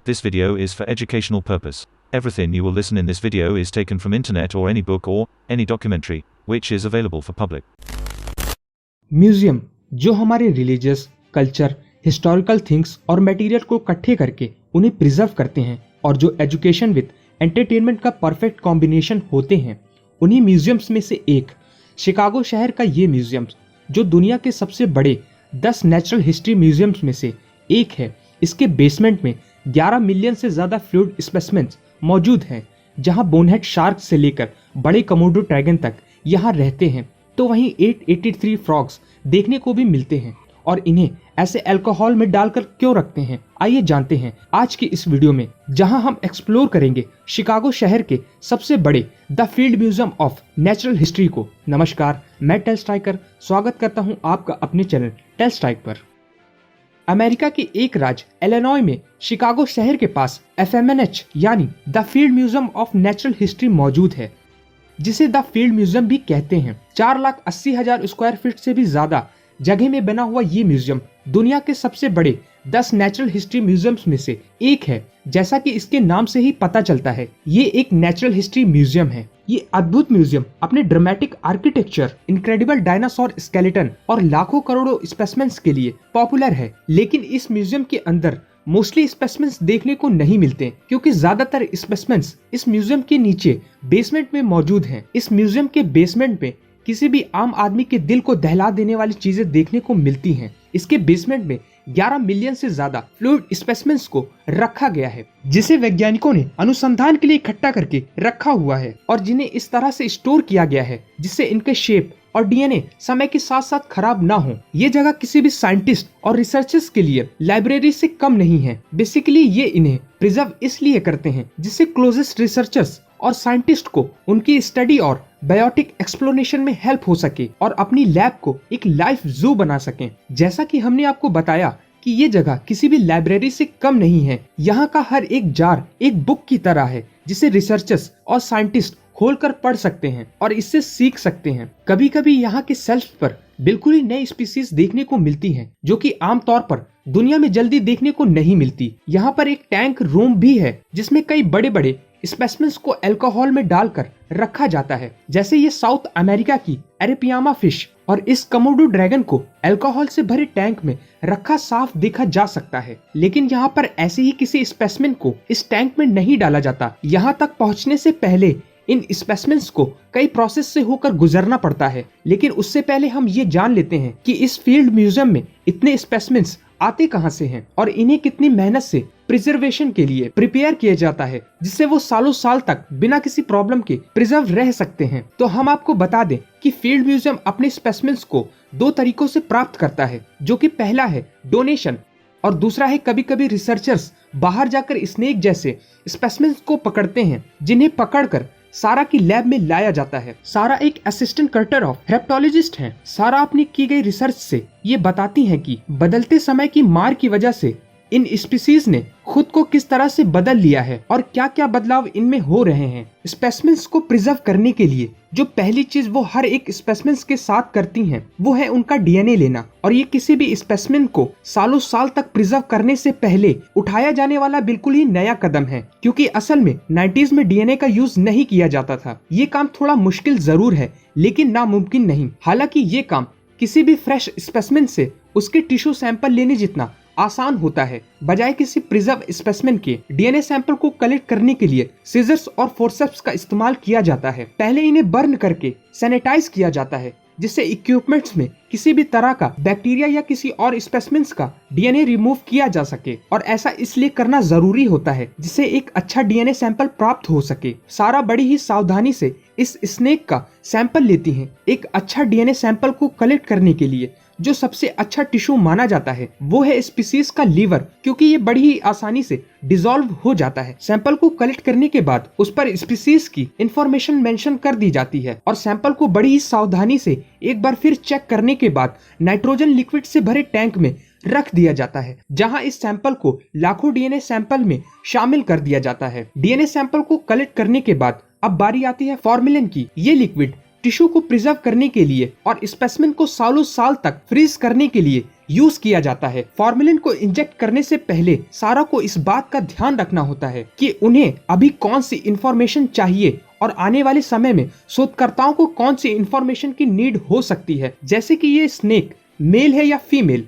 This video is for educational purpose. Everything you will listen in this video is taken from internet or any book or any documentary, which is available for public. Museum जो हमारे religious, culture, historical things और material को इकट्ठे करके उन्हें preserve करते हैं और जो एजुकेशन विद एंटरटेनमेंट का परफेक्ट कॉम्बिनेशन होते हैं, उन्हीं म्यूजियम्स में से एक शिकागो शहर का ये म्यूजियम जो दुनिया के सबसे बड़े 10 नेचुरल हिस्ट्री म्यूजियम्स में से एक है। इसके बेसमेंट में 11 मिलियन से ज़्यादा फ्लूइड स्पेसिमेंस मौजूद हैं, जहां बोनहेड शार्क से लेकर बड़े कमोडो ड्रैगन तक यहां रहते हैं। तो वहीं 883 फ्रॉग्स देखने को भी मिलते हैं और इन्हें ऐसे अल्कोहल में डालकर क्यों रखते हैं, आइए जानते हैं आज की इस वीडियो में, जहां हम एक्सप्लोर करेंगे शिकागो शहर के सबसे बड़े the field museum of natural history को। नमस्कार, मैं टेल स्ट्राइकर स्वागत करता हूं आपका अपने चैनल टेल स्ट्राइक पर। अमेरिका के एक राज्य इलिनॉय में शिकागो शहर के पास FMNH यानी the field museum of natural history मौजूद है, जिसे द फील्ड म्यूजियम भी कहते हैं। 4,80,000 स्क्वायर फीट से भी ज्यादा जगह में बना हुआ ये म्यूजियम दुनिया के सबसे बड़े 10 नेचुरल हिस्ट्री म्यूजियम्स में से एक है। जैसा कि इसके नाम से ही पता चलता है, ये एक नेचुरल हिस्ट्री म्यूजियम है। ये अद्भुत म्यूजियम अपने dramatic architecture, incredible dinosaur skeleton और लाखों करोड़ों स्पेसिमेंस के लिए पॉपुलर है। लेकिन इस म्यूजियम के अंदर मोस्टली स्पेसिमेंस देखने को नहीं मिलते, क्योंकि ज्यादातर स्पेसिमेंस इस म्यूजियम के नीचे बेसमेंट में मौजूद हैं। इस म्यूजियम के बेसमेंट में किसी भी आम आदमी के दिल को दहला देने वाली चीजें देखने को मिलती हैं। इसके बेसमेंट में 11 मिलियन से ज्यादा फ्लूइड स्पेसिमेंस को रखा गया है, जिसे वैज्ञानिकों ने अनुसंधान के लिए इकट्ठा करके रखा हुआ है और जिन्हें इस तरह से स्टोर किया गया है जिससे इनके शेप और DNA समय के साथ साथ खराब ना हो। ये जगह किसी भी साइंटिस्ट और रिसर्चर्स के लिए लाइब्रेरी से कम नहीं है। बेसिकली ये इन्हें प्रिजर्व इसलिए करते हैं जिससे क्लोजेस्ट रिसर्चर्स और साइंटिस्ट को उनकी स्टडी और बायोटिक एक्सप्लोरेशन में हेल्प हो सके और अपनी लैब को एक लाइफ जू बना सकें। जैसा कि हमने आपको बताया कि ये जगह किसी भी लाइब्रेरी से कम नहीं है। यहाँ का हर एक जार एक बुक की तरह है, जिसे रिसर्चर्स और साइंटिस्ट खोलकर पढ़ सकते हैं और इससे सीख सकते हैं। कभी कभी यहाँ के शेल्फ पर बिल्कुल ही नई स्पीसीज देखने को मिलती हैं, जो कि आमतौर पर दुनिया में जल्दी देखने को नहीं मिलती। यहाँ पर एक टैंक रूम भी है, जिसमें कई बड़े बड़े स्पेसिमेंस को अल्कोहल में डालकर रखा जाता है। जैसे ये साउथ अमेरिका की एरेपियामा फिश और इस कमोडो ड्रैगन को अल्कोहल से भरे टैंक में रखा साफ देखा जा सकता है। लेकिन यहाँ पर ऐसे ही किसी स्पेसिमेन को इस टैंक में नहीं डाला जाता। यहाँ तक पहुँचने से पहले इन स्पेसिमेंस को कई प्रोसेस से होकर गुजरना पड़ता है। लेकिन उससे पहले हम ये जान लेते हैं कि इस फील्ड म्यूजियम में इतने स्पेसिमेंस आते कहां से हैं और इन्हें कितनी मेहनत से प्रिजर्वेशन के लिए प्रिपेयर किया जाता है, जिससे वो सालों साल तक बिना किसी प्रॉब्लम के प्रिजर्व रह सकते हैं। तो हम आपको बता दें कि फील्ड म्यूजियम अपने स्पेसिमेंस को 2 तरीकों से प्राप्त करता है, जो कि पहला है डोनेशन और दूसरा है कभी कभी रिसर्चर्स बाहर जाकर स्नेक जैसे स्पेसिमेंस को पकड़ते हैं, जिन्हें पकड़कर सारा की लैब में लाया जाता है। सारा एक असिस्टेंट कर्टर ऑफ हेप्टोलॉजिस्ट हैं। सारा अपनी की गई रिसर्च से ये बताती हैं कि बदलते समय की मार की वजह से इन स्पीसीज ने खुद को किस तरह से बदल लिया है और क्या क्या बदलाव इनमें हो रहे हैं। स्पेसिमेंस को प्रिजर्व करने के लिए जो पहली चीज वो हर एक स्पेसिमेंस के साथ करती हैं, वो है उनका DNA लेना। और ये किसी भी स्पेसिमेन को सालों साल तक प्रिजर्व करने से पहले उठाया जाने वाला बिल्कुल ही नया कदम है, क्योंकि असल में 90s में DNA का यूज नहीं किया जाता था। ये काम थोड़ा मुश्किल जरूर है, लेकिन नामुमकिन नहीं। हालांकि ये काम किसी भी फ्रेश स्पेसिमेन से उसके टिश्यू सैंपल लेने जितना आसान होता है। बजाय किसी प्रिजर्व स्पेसिमेन के DNA सैंपल को कलेक्ट करने के लिए सीजर्स और फोर्सेप्स का इस्तेमाल किया जाता है। पहले इन्हें बर्न करके सैनिटाइज किया जाता है, जिससे इक्विपमेंट्स में किसी भी तरह का बैक्टीरिया या किसी और स्पेसिमेंस का DNA रिमूव किया जा सके। और ऐसा इसलिए करना जरूरी होता है जिससे एक अच्छा DNA सैंपल प्राप्त हो सके। सारा बड़ी ही सावधानी से इस स्नेक का सैंपल लेती हैं। एक अच्छा DNA सैंपल को कलेक्ट करने के लिए जो सबसे अच्छा टिश्यू माना जाता है वो है स्पीसीज का लीवर, क्योंकि ये बड़ी ही आसानी से डिसॉल्व हो जाता है। सैंपल को कलेक्ट करने के बाद उस पर स्पीसीज की इंफॉर्मेशन मेंशन कर दी जाती है और सैंपल को बड़ी ही सावधानी से एक बार फिर चेक करने के बाद नाइट्रोजन लिक्विड से भरे टैंक में रख दिया जाता है, जहां इस सैंपल को लाखों DNA सैंपल में शामिल कर दिया जाता है। DNA सैंपल को कलेक्ट करने के बाद अब बारी आती है फॉर्मेलिन की। ये लिक्विड टिश्यू को प्रिजर्व करने के लिए और स्पेसिमेन को सालों साल तक फ्रीज करने के लिए यूज किया जाता है। फॉर्मेलिन को इंजेक्ट करने से पहले सारा को इस बात का ध्यान रखना होता है कि उन्हें अभी कौन सी इंफॉर्मेशन चाहिए और आने वाले समय में शोधकर्ताओं को कौन सी इंफॉर्मेशन की नीड हो सकती है, जैसे कि ये स्नेक मेल है या फीमेल।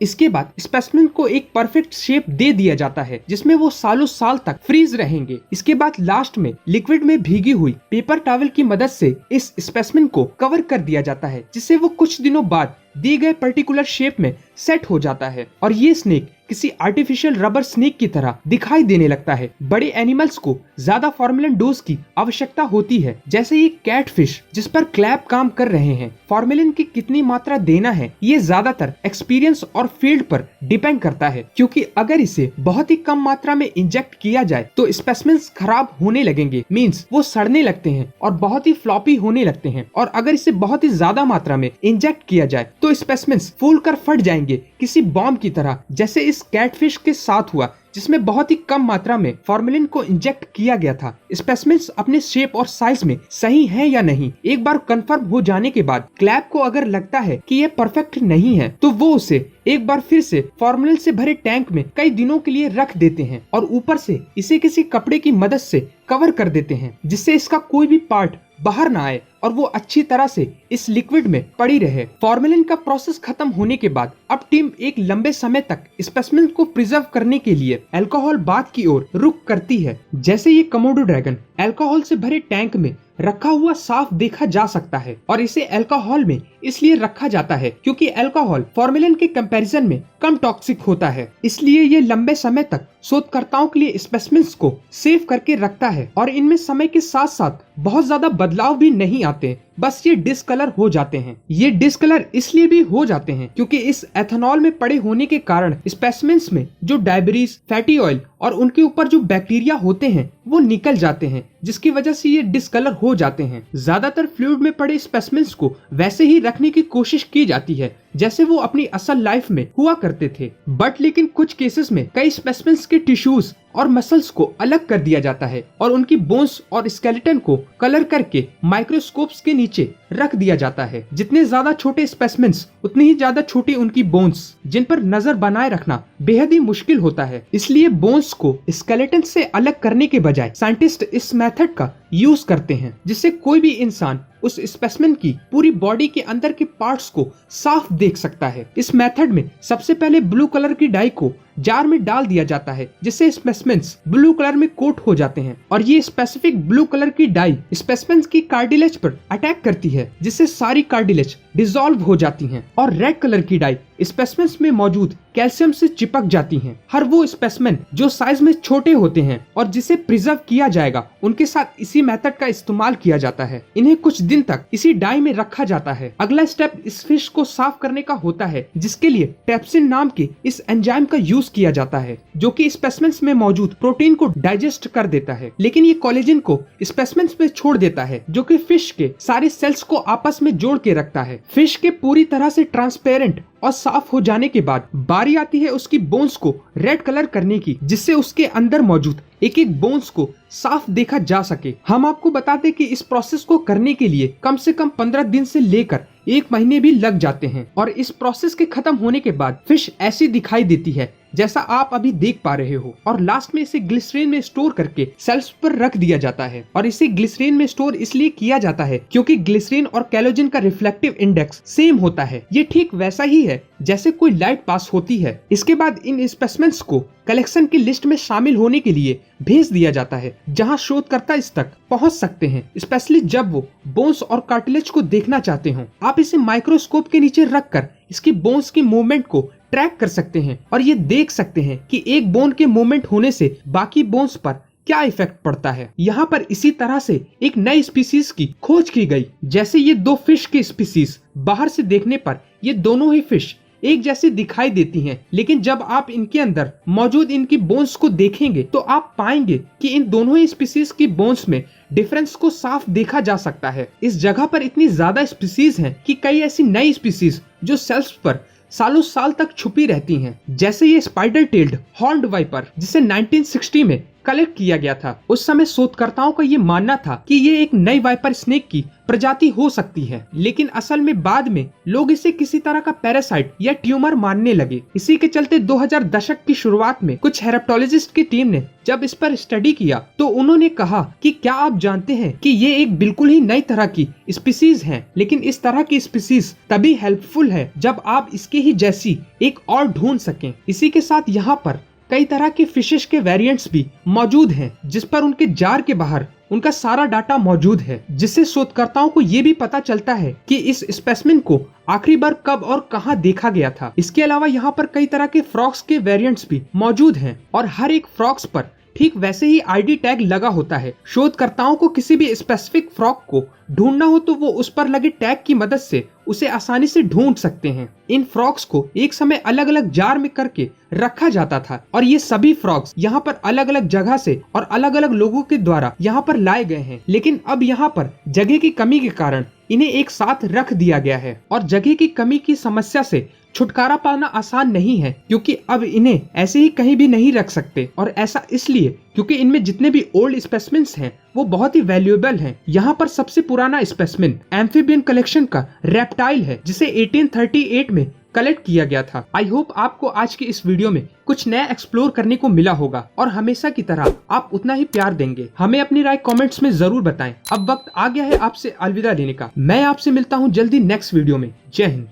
इसके बाद स्पेसिमेन को एक परफेक्ट शेप दे दिया जाता है जिसमें वो सालों साल तक फ्रीज रहेंगे। इसके बाद लास्ट में लिक्विड में भीगी हुई पेपर टॉवल की मदद से इस स्पेसिमेन को कवर कर दिया जाता है, जिससे वो कुछ दिनों बाद दिए गए पर्टिकुलर शेप में सेट हो जाता है और ये स्नेक किसी आर्टिफिशियल रबर स्नेक की तरह दिखाई देने लगता है। बड़े एनिमल्स को ज्यादा फॉर्मेलिन डोज की आवश्यकता होती है, जैसे ये कैटफिश जिस पर क्लैप काम कर रहे हैं। फॉर्मेलिन की कितनी मात्रा देना है ये ज्यादातर एक्सपीरियंस और फील्ड पर डिपेंड करता है, क्योंकि अगर इसे बहुत ही कम मात्रा में इंजेक्ट किया जाए तो स्पेसिमेन्स खराब होने लगेंगे, मींस वो सड़ने लगते हैं और बहुत ही फ्लॉपी होने लगते हैं। और अगर इसे बहुत ही ज्यादा मात्रा में इंजेक्ट किया जाए तो स्पेसिमेन्स फूल कर फट जाएंगे किसी बॉम्ब की तरह, जैसे इस कैटफिश के साथ हुआ जिसमें बहुत ही कम मात्रा में फॉर्मेलिन को इंजेक्ट किया गया था। स्पेसिमेन्स अपने शेप और साइज में सही है या नहीं एक बार कंफर्म हो जाने के बाद क्लैप को अगर लगता है कि ये परफेक्ट नहीं है तो वो उसे एक बार फिर से फॉर्मेलिन से भरे टैंक में कई दिनों के लिए रख देते हैं और ऊपर से इसे किसी कपड़े की मदद से कवर कर देते हैं, जिससे इसका कोई भी पार्ट बाहर ना आए और वो अच्छी तरह से इस लिक्विड में पड़ी रहे। फॉर्मेलिन का प्रोसेस खत्म होने के बाद अब टीम एक लंबे समय तक स्पेसिमेन को प्रिजर्व करने के लिए अल्कोहल बाथ की ओर रुख करती है। जैसे ये कमोडो ड्रैगन अल्कोहल से भरे टैंक में रखा हुआ साफ देखा जा सकता है और इसे अल्कोहल में इसलिए रखा जाता है क्योंकि अल्कोहल फॉर्मेलिन के कंपैरिजन में कम टॉक्सिक होता है, इसलिए ये लंबे समय तक शोधकर्ताओं के लिए स्पेसिमेन्स को सेव करके रखता है और इनमें समय के साथ साथ बहुत ज्यादा बदलाव भी नहीं आते, बस ये डिस्कलर हो जाते हैं। ये डिस्कलर इसलिए भी हो जाते हैं क्योंकि इस एथेनॉल में पड़े होने के कारण स्पेसिमेन्स में जो डायबरीज, फैटी ऑयल और उनके ऊपर जो बैक्टीरिया होते हैं वो निकल जाते हैं, जिसकी वजह से ये डिस्कलर हो जाते हैं। ज्यादातर फ्लूइड में पड़े स्पेसिमेन्स को वैसे ही रखने की कोशिश की जाती है जैसे वो अपनी असल लाइफ में हुआ करते थे, बट लेकिन कुछ केसेस में कई स्पेसिमेन्स के टिश्यूज और मसल्स को अलग कर दिया जाता है और उनकी बोन्स और स्केलेटन को कलर करके माइक्रोस्कोप्स के नीचे रख दिया जाता है। जितने ज्यादा छोटे स्पेसिमेन्स उतनी ही ज्यादा छोटी उनकी बोन्स, जिन पर नजर बनाए रखना बेहद ही मुश्किल होता है। इसलिए बोन्स को स्केलेटन से अलग करने के बजाय साइंटिस्ट इस मेथड का यूज करते हैं, जिससे कोई भी इंसान उस स्पेसिमेन की पूरी बॉडी के अंदर के पार्ट्स को साफ देख सकता है। इस मेथड में सबसे पहले ब्लू कलर की डाई को जार में डाल दिया जाता है, जिससे स्पेसिमेन्स ब्लू कलर में कोट हो जाते हैं और ये स्पेसिफिक ब्लू कलर की डाई स्पेसिमेन्स की कार्टिलेज पर अटैक करती है, जिससे सारी कार्टिलेज डिसॉल्व हो जाती हैं और रेड कलर की डाई स्पेसिमेन्स में मौजूद कैल्शियम से चिपक जाती हैं। हर वो स्पेसिमेन जो साइज में छोटे होते हैं और जिसे प्रिजर्व किया जाएगा उनके साथ इसी मेथड का इस्तेमाल किया जाता है। इन्हें कुछ दिन तक इसी डाई में रखा जाता है। अगला स्टेप इस फिश को साफ करने का होता है, जिसके लिए ट्रेप्सिन नाम के इस एंजाइम का यूज किया जाता है, जो कि स्पेसिमेन्स में मौजूद प्रोटीन को डाइजेस्ट कर देता है, लेकिन ये कोलेजन को स्पेसिमेन्स में छोड़ देता है, जो कि फिश के सारे सेल्स को आपस में जोड़ के रखता है। फिश के पूरी तरह से ट्रांसपेरेंट और साफ हो जाने के बाद बारी आती है उसकी बोन्स को रेड कलर करने की, जिससे उसके अंदर मौजूद एक एक बोन्स को साफ देखा जा सके। हम आपको बता दें कि इस प्रोसेस को करने के लिए कम से कम 15 दिन से लेकर 1 महीने भी लग जाते हैं और इस प्रोसेस के खत्म होने के बाद फिश ऐसी दिखाई देती है जैसा आप अभी देख पा रहे हो और लास्ट में इसे ग्लिसरीन में स्टोर करके शेल्फ्स पर रख दिया जाता है। और इसे ग्लिसरीन में स्टोर इसलिए किया जाता है क्योंकि ग्लिसरीन और कैलोजिन का रिफ्लेक्टिव इंडेक्स सेम होता है। ये ठीक वैसा ही है जैसे कोई लाइट पास होती है। इसके बाद इन स्पेसिमेन्स को कलेक्शन की लिस्ट में शामिल होने के लिए भेज दिया जाता है, जहां शोधकर्ता इस तक पहुंच सकते हैं, स्पेशली जब वो बोन्स और कार्टिलेज को देखना चाहते हो। आप इसे माइक्रोस्कोप के नीचे रखकर इसकी बोन्स की मूवमेंट को ट्रैक कर सकते हैं और ये देख सकते हैं कि एक बोन के मूवमेंट होने से बाकी बोन्स पर क्या इफेक्ट पड़ता है। यहाँ पर इसी तरह से एक नई स्पीसीज की खोज की गई। जैसे ये 2 फिश की स्पीसीज बाहर से देखने पर ये दोनों ही फिश एक जैसी दिखाई देती हैं, लेकिन जब आप इनके अंदर मौजूद इनकी बोन्स को देखेंगे तो आप पाएंगे कि इन दोनों ही स्पीसीज की बोन्स में डिफरेंस को साफ देखा जा सकता है। इस जगह पर इतनी ज्यादा स्पीसीज हैं कि कई ऐसी नई स्पीसीज जो सेल्स पर सालों साल तक छुपी रहती हैं। जैसे ये स्पाइडर टेल्ड हॉर्न्ड वाइपर, जिसे 1960 में कलेक्ट किया गया था। उस समय शोधकर्ताओं का ये मानना था कि ये एक नई वाइपर स्नेक की प्रजाति हो सकती है, लेकिन असल में बाद में लोग इसे किसी तरह का पैरासाइट या ट्यूमर मानने लगे। इसी के चलते 2000 दशक की शुरुआत में कुछ हेरेप्टोलॉजिस्ट की टीम ने जब इस पर स्टडी किया तो उन्होंने कहा कि क्या आप जानते हैं कि ये एक बिल्कुल ही नई तरह की स्पीसीज है, लेकिन इस तरह की स्पीसीज तभी हेल्पफुल है जब आप इसके ही जैसी एक और ढूंढ सकें। इसी के साथ यहाँ पर कई तरह के फिशेस के वेरिएंट्स भी मौजूद हैं, जिस पर उनके जार के बाहर उनका सारा डाटा मौजूद है, जिससे शोधकर्ताओं को ये भी पता चलता है कि इस स्पेसिमेन को आखिरी बार कब और कहां देखा गया था। इसके अलावा यहाँ पर कई तरह के फ्रॉग्स के वेरिएंट्स भी मौजूद हैं और हर एक फ्रॉग्स पर ठीक वैसे ही आईडी टैग लगा होता है। शोधकर्ताओं को किसी भी स्पेसिफिक फ्रॉग को ढूंढना हो तो वो उस पर लगे टैग की मदद से उसे आसानी से ढूंढ सकते हैं। इन फ्रॉग्स को एक समय अलग अलग जार में करके रखा जाता था और ये सभी फ्रॉग्स यहाँ पर अलग अलग जगह से और अलग अलग लोगों के द्वारा यहाँ पर लाए गए हैं, लेकिन अब यहाँ पर जगह की कमी के कारण इन्हें एक साथ रख दिया गया है और जगह की कमी की समस्या से छुटकारा पाना आसान नहीं है, क्योंकि अब इन्हें ऐसे ही कहीं भी नहीं रख सकते। और ऐसा इसलिए क्योंकि इनमें जितने भी ओल्ड स्पेसिमेंस हैं वो बहुत ही वैल्यूएबल हैं। यहाँ पर सबसे पुराना स्पेसिमेन एम्फीबियन कलेक्शन का रेप्टाइल है, जिसे 1838 में कलेक्ट किया गया था। आई होप आपको आज की इस वीडियो में कुछ नया एक्सप्लोर करने को मिला होगा और हमेशा की तरह आप उतना ही प्यार देंगे। हमें अपनी राय कमेंट्स में जरूर बताएं। अब वक्त आ गया है आपसे अलविदा लेने का। मैं आपसे मिलता हूँ जल्दी नेक्स्ट वीडियो में। जय हिंद।